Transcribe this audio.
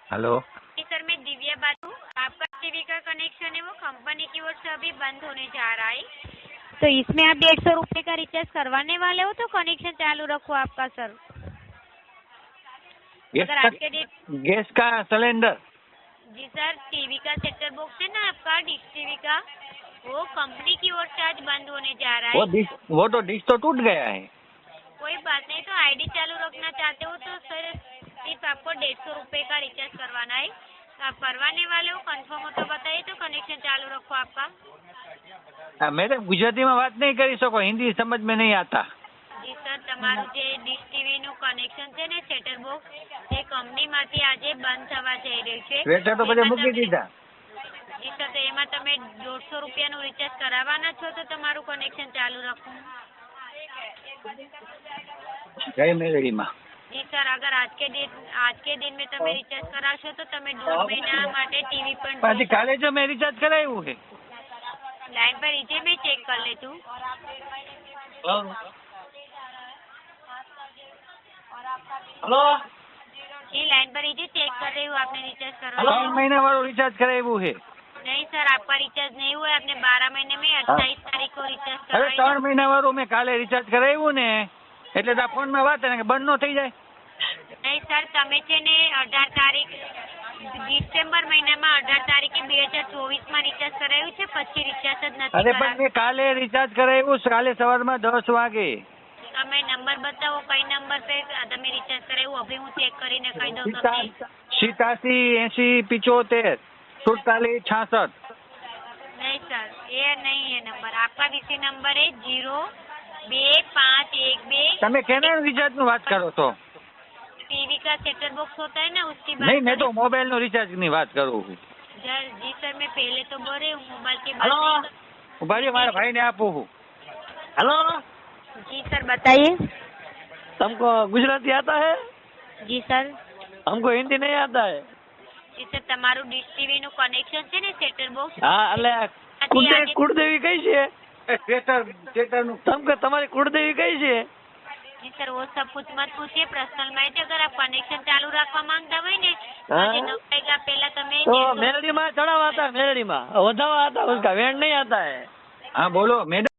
Hello जी sir, मैं दिव्या बात हूँ। आपका टीवी का कनेक्शन है वो कंपनी की ओर से अभी बंद होने जा रहा है, तो इसमें आप 150 रुपए का रिचार्ज करवाने वाले हो तो कनेक्शन चालू रखो आपका सर। अगर आज के डेट गैस का सिलेंडर। जी सर, टीवी का सेटअप बॉक्स है ना आपका डिश टीवी का, वो कंपनी की ओर से आज बंद होने जा रहा है। वो तो डिश तो टूट गया है। कोई बात नहीं, तो आईडी चालू रखना चाहते हो तो सर सिर्फ आपको 150 रुपए का रिचार्ज करवाना है। आप करवाने वाले हो, कंफर्म हो तो बताइए, तो कनेक्शन चालू रखो आपका। मेरे गुजराती में बात नहीं કરી શકો, हिंदी समझ में नहीं आता। જી સર, તમારું જે ડીશ ટીવી નું કનેક્શન છે ને સેટર બોક્સ, એ કંપનીમાંથી આજે બંધ થવા જઈ રહ્યું છે। સ્વેટર તો પછી મૂકી દીધા। જી સર, તો એમાં તમે 150 રૂપિયાનું રિચાર્જ કરાવવાના છો તો તમારું કનેક્શન ચાલુ રાખો। જય મેલડીમાં। जी सर, अगर आज के दिन में તમે રિચાર્જ કરાવશો તો તમે 2 મહિના માટે ટીવી પણ પછી કાલે જો મેં રિચાર્જ કરાવ્યું છે। लाइन पर रहिए, मैं चेक कर लेती हूँ। हेलो जी लाइन पर रहिए, चेक कर रही हूँ आपने रिचार्ज करवा। 3 મહિના વાળું રિચાર્જ કરાવ્યું છે। नहीं सर, आपका रिचार्ज नहीं हुआ है। आपने 12 महीने में 28 तारीख को रिचार्ज અરે करवाई। 3 મહિના વાળું મેં કાલે રિચાર્જ કરાવ્યું ને, એટલે તો ફોન માં વાત ને બંધ નો થઈ જાય। नहीं सर, તમે છે ને 18 તારીખ ડિસેમ્બર મહિનામાં 18 તારીખે 2024 માં રિચાર્જ કરાવ્યું છે, પછી રિચાર્જ જ નથી અરે પણ કરાવ્યું। મેં કાલે રિચાર્જ કરાવ્યું, કાલે સવારમાં 10 વાગે। તમે નંબર બતાવો, કઈ નંબર पे તમે રિચાર્જ કરાવ્યું, અભી હું ચેક કરીને કહી દઉં તમને। 87 80 75 47 66। नहीं सर, ये नहीं है नंबर। आपका वीसी नंबर है 025112। તમે કેનાનું રિચાર્જ નું વાત કરો છો? टीवी का सेटर बॉक्स होता है ना, उसकी बात નહીં, મેં તો करें। મોબાઈલ નું રિચાર્જ ની વાત કરું છું। जी सर, मैं पहले तो बोल रही हूँ मोबाइल की बात हेलो नहीं कर- भाई, મારા ભાઈને આપું છું। हेलो जी सर, बताइए। तुमको गुजराती आता है? जी सर। हमको हिंदी नहीं आता है। जी सर, તમારું ડીશ ટીવી નું કનેક્શન છે ને સેટર બોક્સ, હા, એટલે કુળદેવી કઈ છે? સેટર નું તમારી કુળદેવી કઈ છે? जी सर, वो सब कुछ मत पूछिए, पर्सनल माहिती। अगर आप कनेक्शन चालू रखवा માંગતા હોય ને, हाँ? આજે 9 वाग्या पहला તમે तो मेलडी में चढ़ावा आता है, मेलडी में वधावा आता है, उसका वेंड नहीं आता है। हाँ बोलो मैडम।